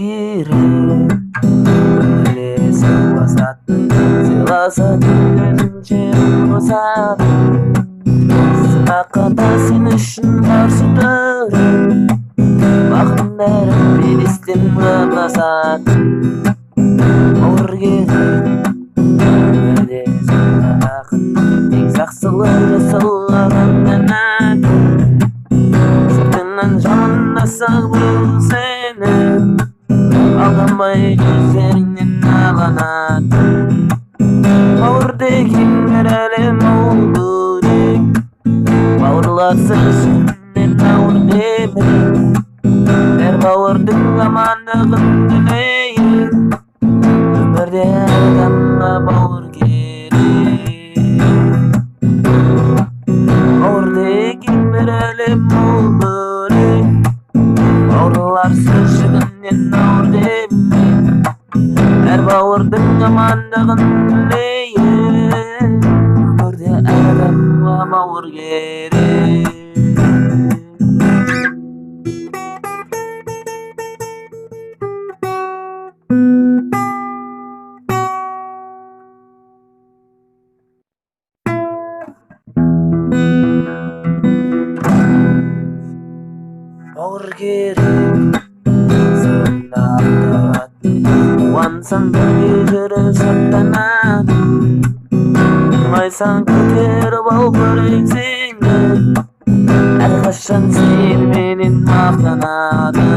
керек білесің сыйласатын өзінше қосады сынаққа да сен үшін қарсы тұрып бақыттың бәрін белестен қапласады ауыр керек білесің бақыт ең жақсылы жасалғаннан сыртыңнан жамандаса бұл сені алданбай көздеріңнен ағанады бауыр деген бір әлем ол бөлек бауырласы жүзінен ауыр демек әр бауырдың амандығын тілейік өмірде әр адамға бауыр керек бауыр деген бір әлем ол бөлек бауырларсыз жүгінен ауыр демек әр бауырдың амандығын тілейік өмірде әр адамға бауыр керек бауыр керек сырында ақталады қуансаң бірге жүріп шаттанады мұңайсаң көтеріп ал көрексеңді әрқашан сеніменен мақтанады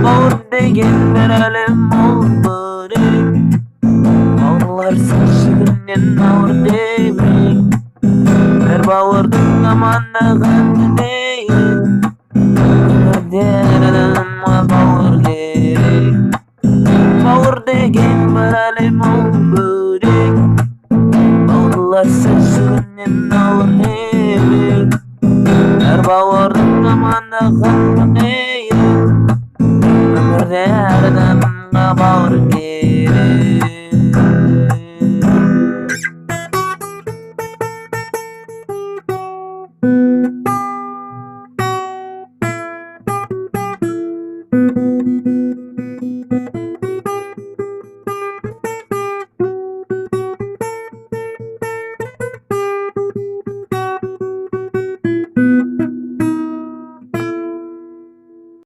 бауыр деген бір әлем ол бөлек бауырларсыз жүгінен ауыр демек әр бауырдың амандығын тілейік өмірде әр адамға бауыр керек бауыр деген бір әлем ол бөлек бауырларсыз жүгінен ауыр демек әр бауырдың амандығын тілейік